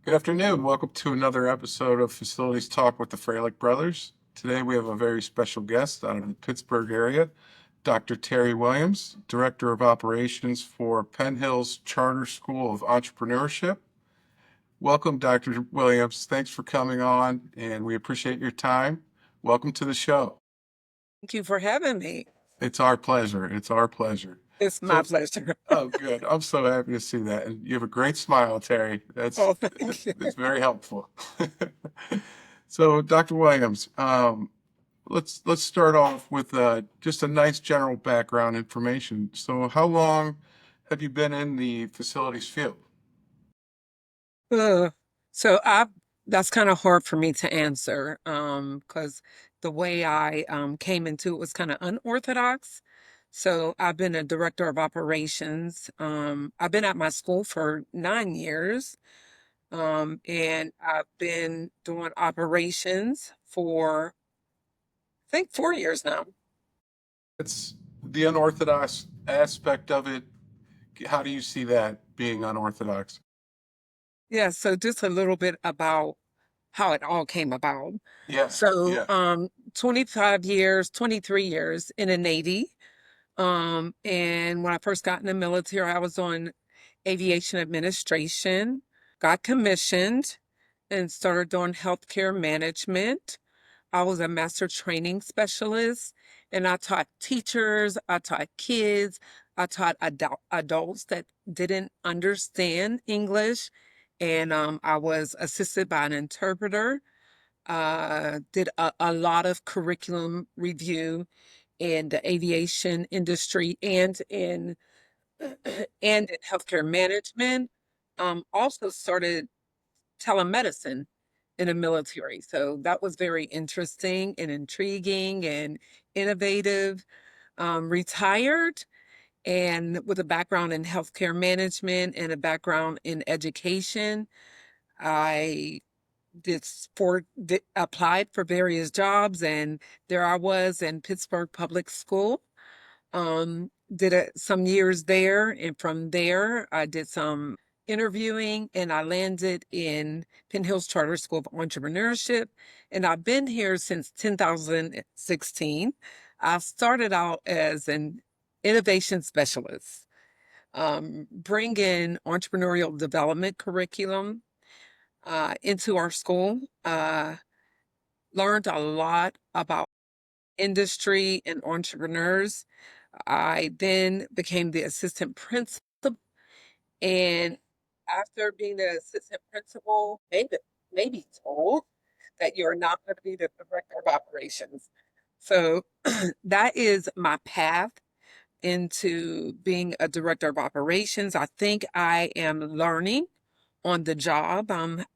Good afternoon. Welcome to another episode of Facilities Talk with the Froelich Brothers. Today we have a very special guest out of the Pittsburgh area, Dr. Terri Williams, Director of Operations for Penn Hill's Charter School of Entrepreneurship. Welcome, Dr. Williams. Thanks for coming on, and we appreciate your time. Welcome to the show. Thank you for having me. It's our pleasure. It's our pleasure. It's my So, pleasure. oh, good. I'm so happy to see that. And you have a great smile, Terry. Oh, thank you. It's very helpful. So, Dr. Williams, let's start off with just a nice general background information. So, how long have you been in the facilities field? Uh, so that's kind of hard for me to answer, because the way I came into it was kind of unorthodox. So I've been a director of operations. I've been at my school for 9 years, and I've been doing operations for I think 4 years now. It's the unorthodox aspect of it. How do you see that being unorthodox? Yeah, so just a little bit about how it all came about. Yeah, So, yeah. 25 years, 23 years in the Navy. And when I first got in the military, I was on aviation administration, got commissioned, and started doing healthcare management. I was a master training specialist, and I taught teachers, I taught kids, I taught adults that didn't understand English, and I was assisted by an interpreter. Did a lot of curriculum review in the aviation industry and in and in healthcare management. Also started telemedicine in the military. So that was very interesting and intriguing and innovative. Retired and with a background in healthcare management and a background in education. I applied for various jobs, and there I was in Pittsburgh Public School. Did some years there, and from there I did some interviewing, and I landed in Penn Hill's Charter School of Entrepreneurship, and I've been here since 2016. I started out as an innovation specialist, bringing entrepreneurial development curriculum into our school. Learned a lot about industry and entrepreneurs. I then became the assistant principal, and after being the assistant principal, maybe told that you're not going to be the director of operations. So that is my path into being a director of operations. I think I am learning on the job.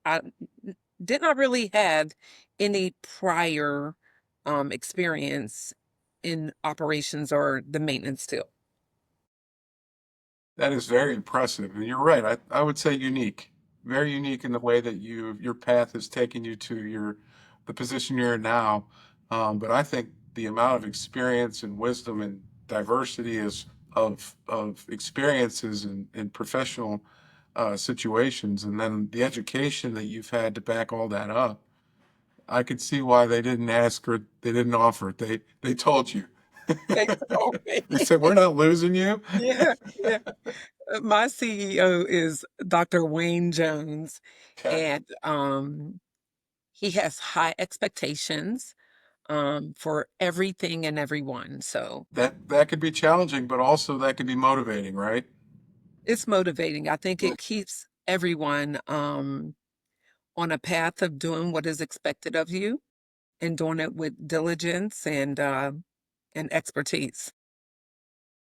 I did not really have any prior experience in operations or the maintenance field. That is very impressive. And you're right. I would say unique, very unique in the way that your path has taken you to the position you're in now. But I think the amount of experience and wisdom and diversity is of experiences and professional situations, and then the education that you've had to back all that up. I could see why they didn't ask or they didn't offer it. They told you. They told me. They said, "We're not losing you." Yeah, yeah. My CEO is Dr. Wayne Jones, Okay. and he has high expectations for everything and everyone. So That could be challenging, but also that could be motivating, right? it's motivating. I think Yeah. it keeps everyone on a path of doing what is expected of you and doing it with diligence and expertise.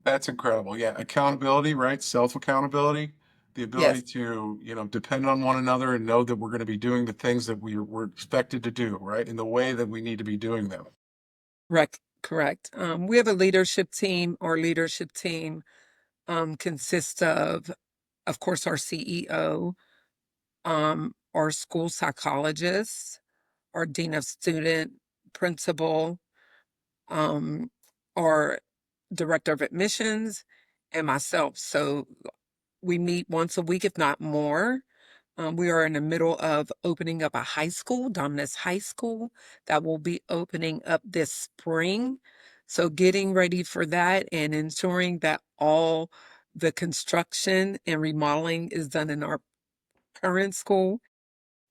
That's incredible. Yeah, accountability, right? Self-accountability, the ability Yes, to, depend on one another and know that we're going to be doing the things that we're expected to do, right? In the way that we need to be doing them. correct, correct. We have a leadership team. Our leadership team consists of course, our CEO, our school psychologist, our dean of student, principal, um, our director of admissions, and myself. So we meet once a week, if not more. We are in the middle of opening up a high school, Dominus High School, that will be opening up this spring. So getting ready for that and ensuring that all the construction and remodeling is done in our current school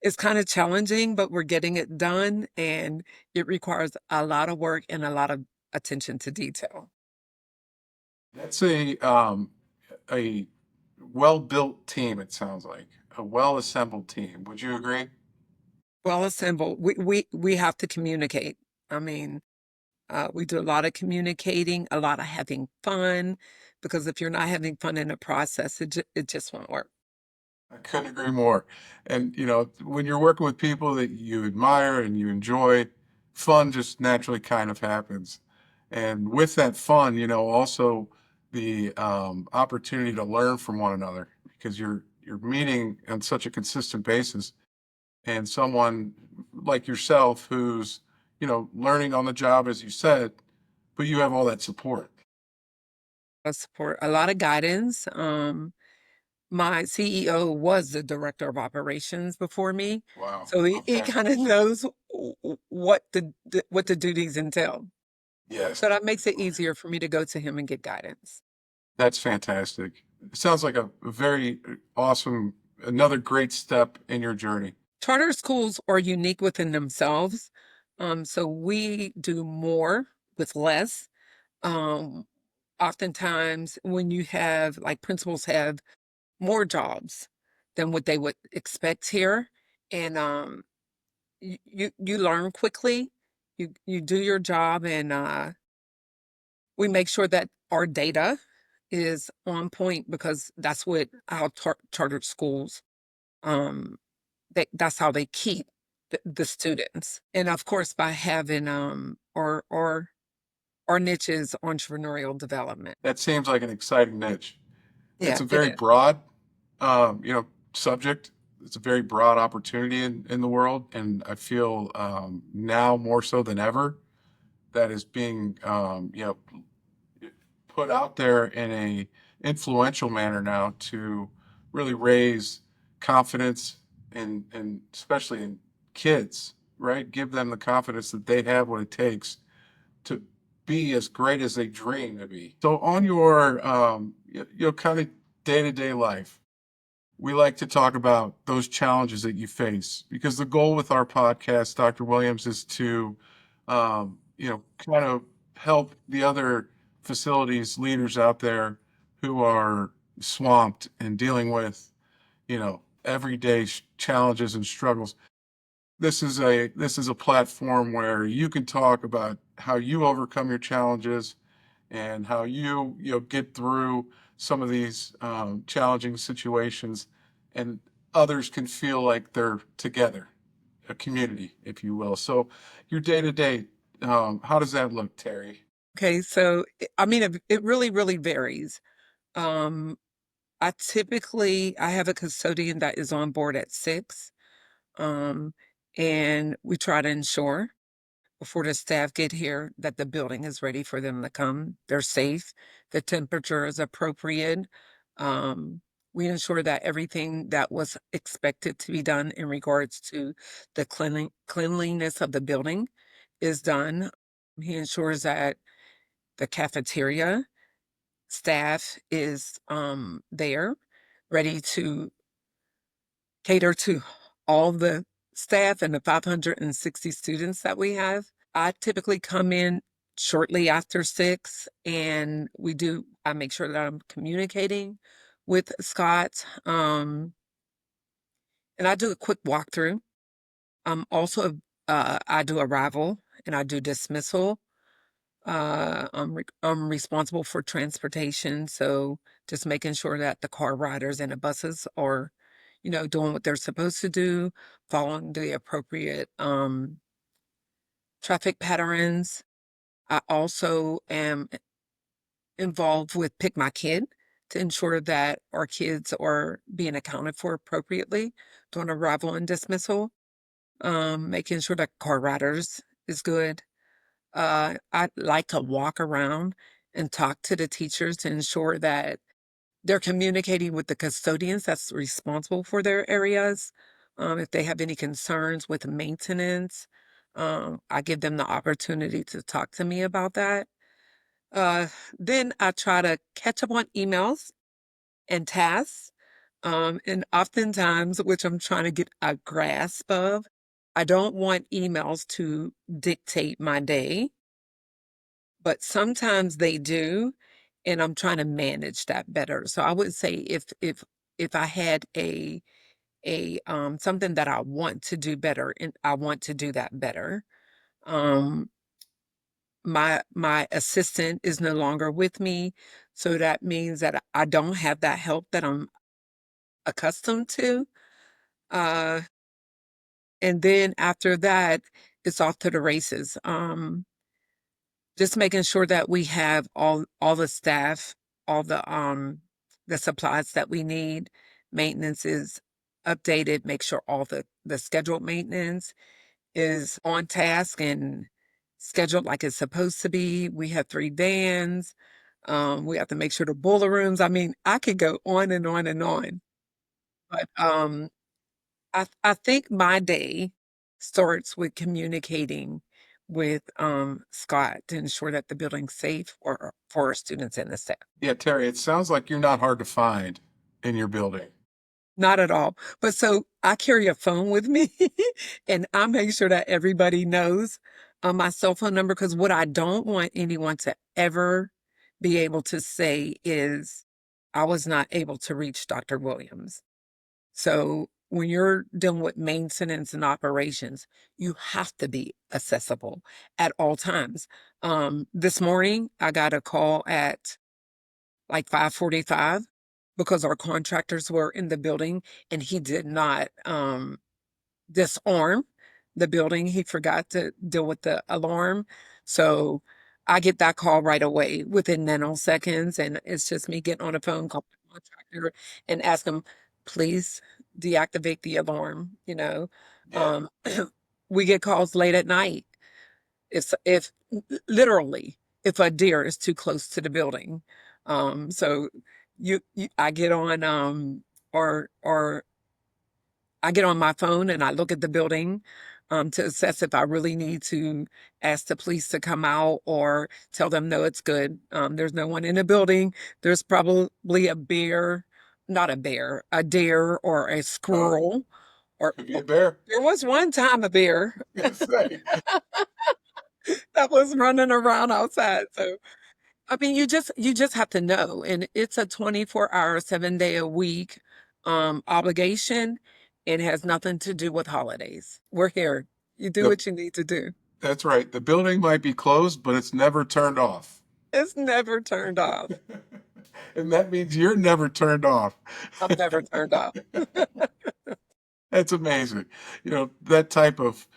is kind of challenging, but we're getting it done, and it requires a lot of work and a lot of attention to detail. That's a well-built team, it sounds like. A well-assembled team. Would you agree? Well assembled. We have to communicate. I mean, we do a lot of communicating, a lot of having fun, because if you're not having fun in the process, it just won't work. I couldn't agree more. And when you're working with people that you admire and you enjoy, fun just naturally kind of happens. And with that fun, also the opportunity to learn from one another because you're meeting on such a consistent basis. And someone like yourself who's, learning on the job, as you said, but you have all that support. Support, a lot of guidance. My CEO was the director of operations before me, Wow. so he Okay. kind of knows what the duties entail. Yes. So that makes it easier for me to go to him and get guidance. That's fantastic. It sounds like a very awesome, another great step in your journey. Charter schools are unique within themselves. So we do more with less. Um, Oftentimes when you have like principals have more jobs than what they would expect here. And you learn quickly. You do your job, and we make sure that our data is on point because that's what our chartered schools that's how they keep the students. And of course by having our niche is entrepreneurial development. That seems like an exciting niche. It's Yeah, a it very is. broad, subject. It's a very broad opportunity in the world, and I feel now more so than ever that is being, put out there in a influential manner now to really raise confidence and especially in kids, right? Give them the confidence that they have what it takes to be as great as they dream to be. So on your kind of day-to-day life, we like to talk about those challenges that you face because the goal with our podcast, Dr. Williams, is to kind of help the other facilities leaders out there who are swamped and dealing with everyday challenges and struggles. This is a platform where you can talk about how you overcome your challenges and how you get through some of these challenging situations, and others can feel like they're together, a community, if you will. So, your day to day, how does that look, Terry? Okay, so I mean it really really varies. Um I have a custodian that is on board at 6. Um and we try to ensure before the staff get here that the building is ready for them to come. They're safe, the temperature is appropriate. Um, we ensure that everything that was expected to be done in regards to the cleanliness of the building is done. He ensures that the cafeteria staff is there, ready to cater to all the staff and the 560 students that we have. I typically come in shortly after 6, and I make sure that I'm communicating with Scott. And I do a quick walkthrough. Also, I do arrival and I do dismissal. I'm responsible for transportation, so just making sure that the car riders and the buses are, doing what they're supposed to do, following the appropriate traffic patterns. I also am involved with Pick My Kid to ensure that our kids are being accounted for appropriately during arrival and dismissal, making sure that car riders is good. I like to walk around and talk to the teachers to ensure that They're communicating with the custodians that's responsible for their areas. If they have any concerns with maintenance, I give them the opportunity to talk to me about that. Uh, then I try to catch up on emails and tasks. And oftentimes, which I'm trying to get a grasp of, I don't want emails to dictate my day, but sometimes they do, and I'm trying to manage that better. So I would say if I had a something that I want to do better, and I want to do that better. Um, my assistant is no longer with me, so that means that I don't have that help that I'm accustomed to. Uh, and then after that, it's off to the races. Just making sure that we have all the staff, all the supplies that we need. Maintenance is updated. Make sure all the scheduled maintenance is on task and scheduled like it's supposed to be. We have 3 vans. We have to make sure the boiler rooms. I mean, I could go on and on and on. But I think my day starts with communicating with Scott to ensure that the building's safe for our students and the staff. Yeah, Terry, it sounds like you're not hard to find in your building. Not at all. But so I carry a phone with me and I make sure that everybody knows my cell phone number, because what I don't want anyone to ever be able to say is I was not able to reach Dr. Williams. So when you're dealing with maintenance and operations, you have to be accessible at all times. This morning I got a call at like 5:45 because our contractors were in the building and he did not disarm the building. He forgot to deal with the alarm. So I get that call right away within nanoseconds. And it's just me getting on the phone, call the contractor and ask them, please deactivate the alarm. Yeah. Um, we get calls late at night. If literally, if a deer is too close to the building. So I get on, or I get on my phone and I look at the building to assess if I really need to ask the police to come out or tell them, no, it's good. There's no one in the building. There's probably a bear, not a bear, a deer or a Oh, squirrel. Or could be a bear. there was one time a bear Gonna say. that was running around outside. So I mean, you just have to know, and it's a 24-hour, 7-day a week obligation. It has nothing to do with holidays. We're here. You do The, what you need to do. that's right. The building might be closed, but it's never turned off. It's never turned off. And that means you're never turned off. I'm never turned off. That's amazing. That type of,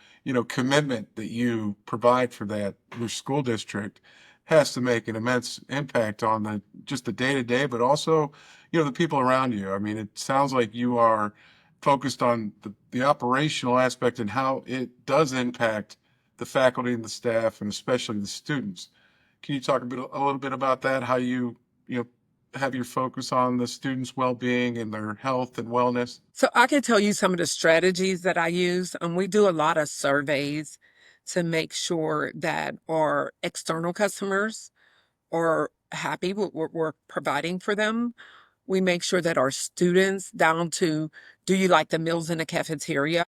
commitment that you provide for that, your school district has to make an immense impact on just the day to day, but also, the people around you. I mean, it sounds like you are focused on the operational aspect and how it does impact the faculty and the staff and especially the students. Can you talk a little bit about that? How you know, have your focus on the students' well-being and their health and wellness? So I can tell you some of the strategies that I use. We do a lot of surveys to make sure that our external customers are happy with what we're providing for them. We make sure that our students, down to do you like the meals in the cafeteria,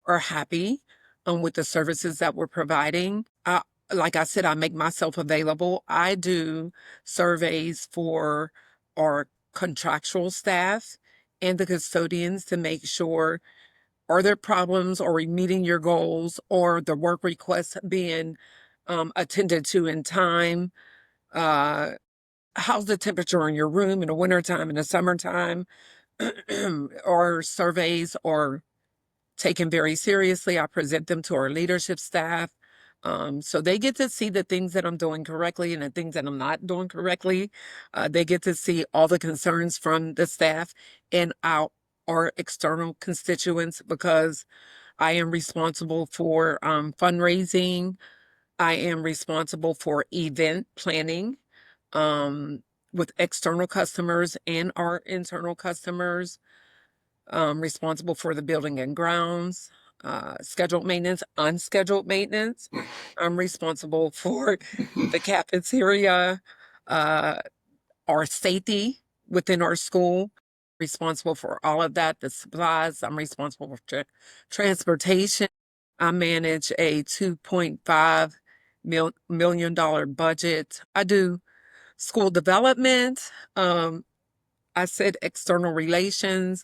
are happy with the services that we're providing. Like I said, I make myself available. I do surveys for our contractual staff and the custodians to make sure, are there problems? Are we meeting your goals? Or the work requests being attended to in time? Uh, how's the temperature in your room in the wintertime, in the summertime? Or surveys are taken very seriously. I present them to our leadership staff. So they get to see the things that I'm doing correctly and the things that I'm not doing correctly. They get to see all the concerns from the staff and our external constituents, because I am responsible for fundraising. I am responsible for event planning. Um, with external customers and our internal customers. Responsible for the building and grounds, scheduled maintenance, unscheduled maintenance. I'm responsible for the cafeteria, uh, our safety within our school, responsible for all of that, the supplies. I'm responsible for transportation. I manage a $2.5 million budget. I do school development. I said external relations.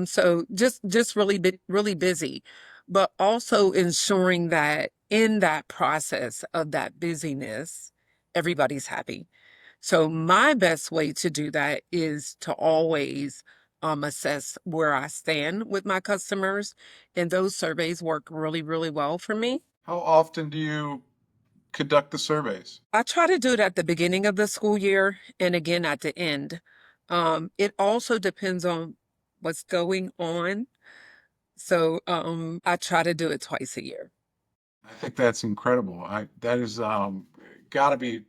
So just really really busy, but also ensuring that in that process of that busyness, everybody's happy. So my best way to do that is to always assess where I stand with my customers, and those surveys work really, really well for me. How often do you conduct the surveys? I try to do it at the beginning of the school year and again at the end. It also depends on what's going on. So I try to do it twice a year. I think that's incredible. That is got to be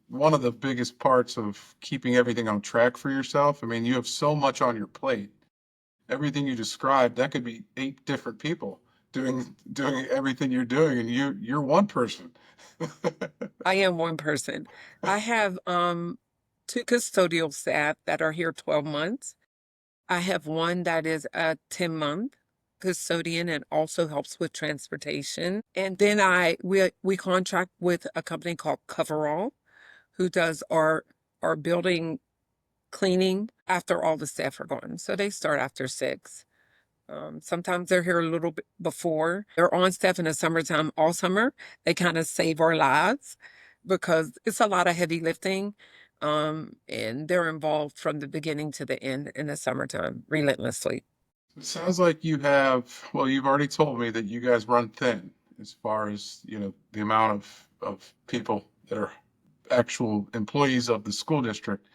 one of the biggest parts of keeping everything on track for yourself. I mean, you have so much on your plate. Everything you described, that could be 8 different people doing everything you're doing, and you're one person. I am one person. I have two custodial staff that are here 12 months. I have one that is a 10-month custodian and also helps with transportation. And then we contract with a company called Coverall, who does our building cleaning after all the staff are gone. So they start after 6. Sometimes they're here a little bit before. They're on staff in the summertime all summer. They kind of save our lives because it's a lot of heavy lifting. And they're involved from the beginning to the end in the summertime relentlessly. It sounds like well, you've already told me that you guys run thin as far as, the amount of people that are actual employees of the school district.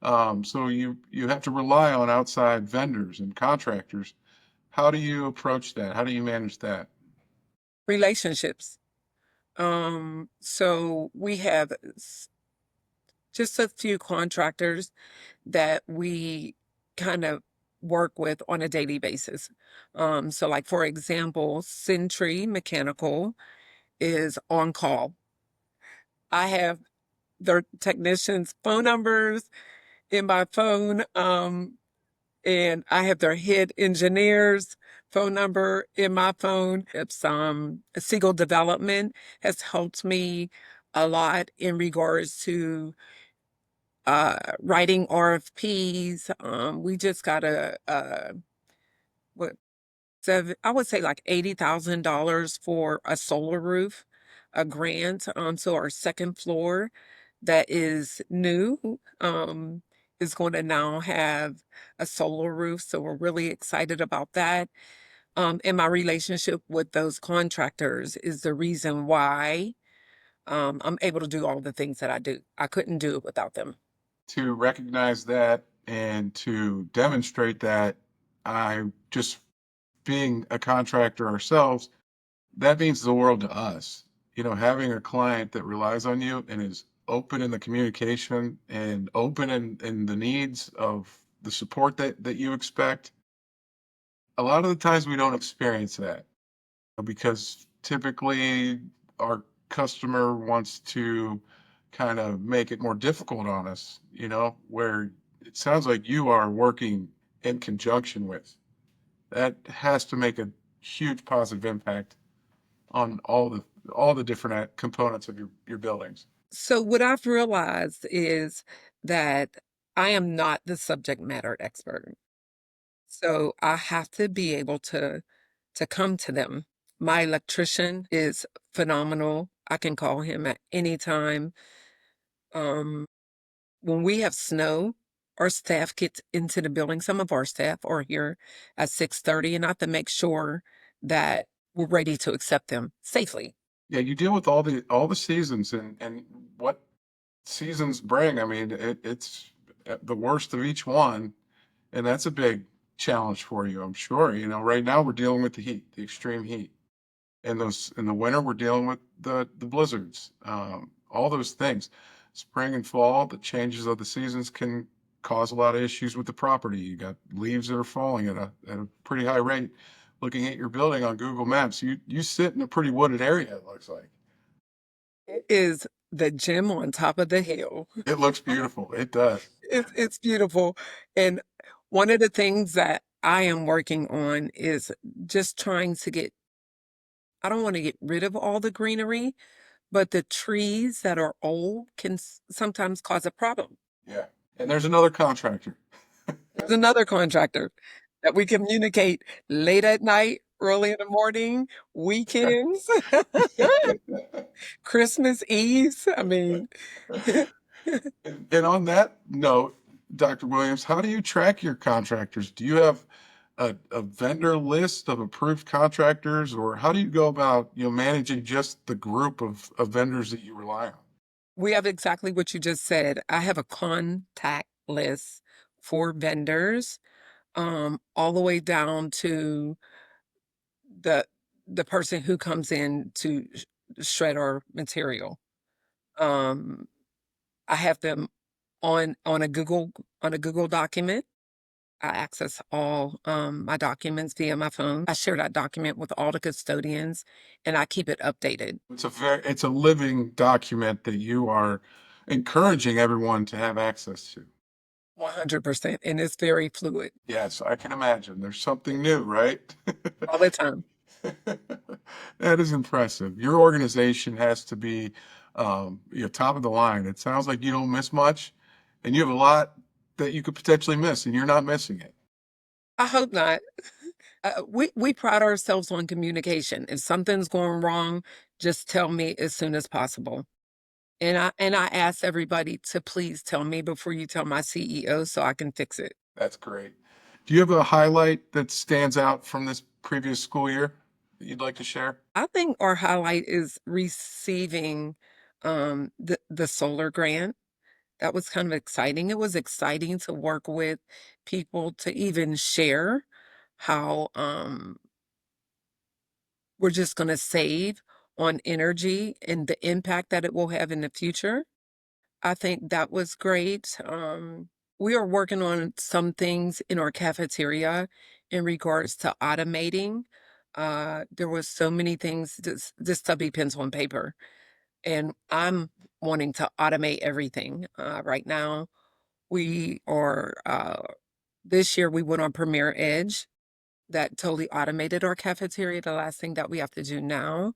So you have to rely on outside vendors and contractors. How do you approach that? How do you manage that? Relationships. So we have just a few contractors that we kind of work with on a daily basis. So like for example, Sentry Mechanical is on call. I have their technicians' phone numbers in my phone, and I have their head engineer's phone number in my phone. It's Siegel Development has helped me a lot in regards to writing RFPs. We just got what I would say like $80,000 for a solar roof, a grant. So our second floor that is new, is going to now have a solar roof. So we're really excited about that. And my relationship with those contractors is the reason why I'm able to do all the things that I do. I couldn't do it without them. To recognize that and to demonstrate that, I just being a contractor ourselves, that means the world to us. Having a client that relies on you and is open in the communication and open in the needs of the support that you expect. A lot of the times we don't experience that because typically our customer wants to kind of make it more difficult on us, where it sounds like you are working in conjunction with. That has to make a huge positive impact on all the different components of your buildings. So what I've realized is that I am not the subject matter expert. So I have to be able to come to them. My electrician is phenomenal. I can call him at any time. Um, when we have snow, our staff gets into the building. Some of our staff are here at 6:30, and I have to make sure that we're ready to accept them safely. Yeah, you deal with all the seasons and what seasons bring. I mean, it's the worst of each one, and that's a big challenge for you, I'm sure. Right now we're dealing with the heat, the extreme heat. And those in the winter we're dealing with the blizzards, all those things. spring and fall, the changes of the seasons can cause a lot of issues with the property. You got leaves that are falling at a pretty high rate. Looking at your building on Google Maps, you sit in a pretty wooded area, it looks like. It is the gym on top of the hill. It looks beautiful. It does. It's beautiful. And one of the things that I am working on is just trying to get, I don't want to get rid of all the greenery, but the trees that are old can sometimes cause a problem. Yeah. And there's another contractor. There's another contractor that we communicate late at night, early in the morning, weekends, Christmas Eves. I mean, And on that note, Dr. Williams, how do you track your contractors? Do you have a vendor list of approved contractors, or how do you go about, managing just the group of vendors that you rely on? we have exactly what you just said. I have a contact list for vendors, all the way down to the the person who comes in to shred our material. Um, I have them on a Google document. I access all my documents via my phone. I share that document with all the custodians, and I keep it updated. It's a living document that you are encouraging everyone to have access to. 100%, and it's very fluid Yes, I can imagine. There's something new, right? all the time. That is impressive. Your organization has to be, top of the line. It sounds like you don't miss much, and you have a lot that you could potentially miss, and you're not missing it. I hope not. We pride ourselves on communication. If something's going wrong, just tell me as soon as possible. And I ask everybody to please tell me before you tell my CEO so I can fix it. That's great. Do you have a highlight that stands out from this previous school year that you'd like to share? I think our highlight is receiving the solar grant. That was kind of exciting. It was exciting to work with people to even share how we're just going to save on energy and the impact that it will have in the future. I think that was great. We are working on some things in our cafeteria in regards to automating. There was so many things, just stubby pencil and paper, and I'm wanting to automate everything. Right now, we are, this year we went on Premier Edge that totally automated our cafeteria. The last thing that we have to do now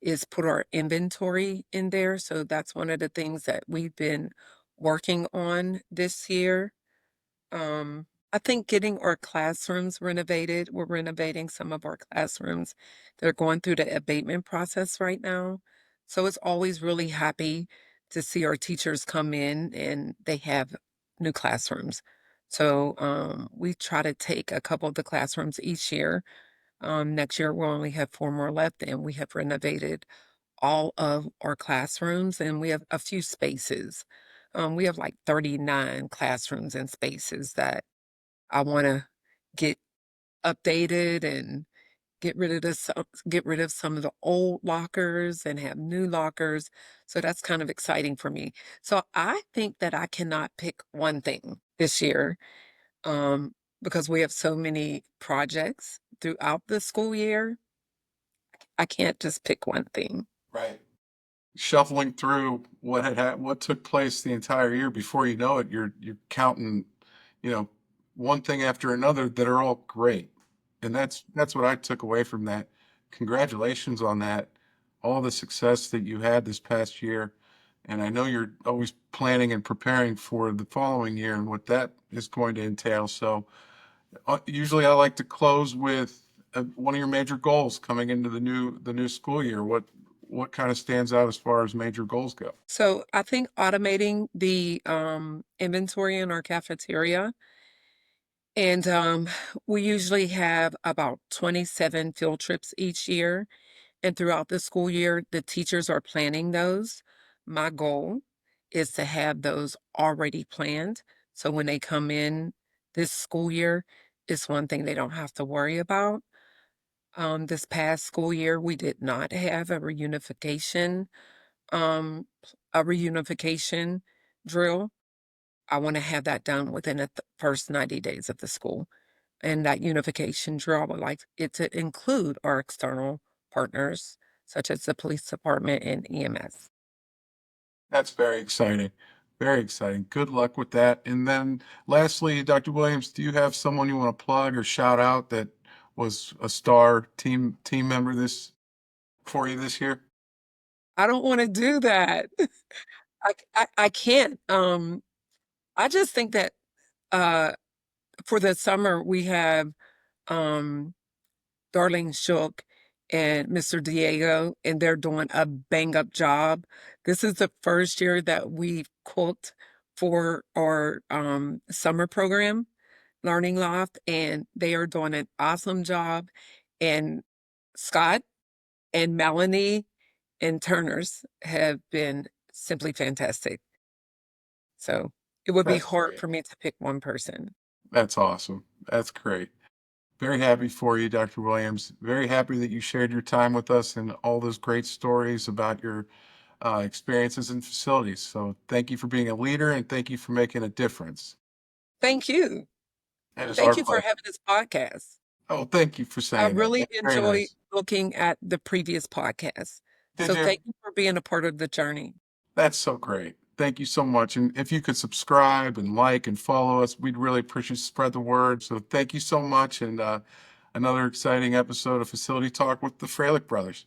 is put our inventory in there. So that's one of the things that we've been working on this year. I think getting our classrooms renovated. We're renovating some of our classrooms. They're going through the abatement process right now. So it's always really happy to see our teachers come in and they have new classrooms. So we try to take a couple of the classrooms each year. Next year we'll only have 4 more left, and we have renovated all of our classrooms, and we have a few spaces. We have like 39 classrooms and spaces that I want to get updated and get rid of some of the old lockers and have new lockers. So that's kind of exciting for me. So I think that I cannot pick one thing this year, because we have so many projects throughout the school year. I can't just pick one thing. Right. Shuffling through what took place the entire year, before you know it, you're counting, you know, one thing after another that are all great. And that's what I took away from that. Congratulations on that. All the success that you had this past year. And I know you're always planning and preparing for the following year and what that is going to entail. So usually I like to close with one of your major goals coming into the new school year. What kind of stands out as far as major goals go? So I think automating the inventory in our cafeteria. And we usually have about 27 field trips each year. And throughout the school year, the teachers are planning those. My goal is to have those already planned. So when they come in this school year, it's one thing they don't have to worry about. This past school year, we did not have a reunification a reunification drill. I want to have that done within the first 90 days of the school. And that unification drill, I would like it to include our external partners, such as the police department and EMS. That's very exciting. Very exciting. Good luck with that. And then lastly, Dr. Williams, do you have someone you want to plug or shout out that was a star team member this for you this year? I don't want to do that. I can't. I just think that uh, for the summer we have um, Darlene Shook and Mr. Diego, and they're doing a bang up job. This is the first year that we've cooked for our summer program, Learning Loft, and they are doing an awesome job. And Scott and Melanie and Turner's have been simply fantastic. So it would be That's hard great. for me to pick one person. That's awesome. That's great. Very happy for you, Dr. Williams. Very happy that you shared your time with us and all those great stories about your experiences in facilities. So thank you for being a leader and thank you for making a difference. Thank you. And it's our Thank you for pleasure. having this podcast. Oh, thank you for I saying that. really That's very enjoyed nice. looking at the previous podcast. Did So you? thank you for being a part of the journey. That's so great. Thank you so much. And if you could subscribe and like and follow us, we'd really appreciate spread the word. So thank you so much. And another exciting episode of Facility Talk with the Froelich Brothers.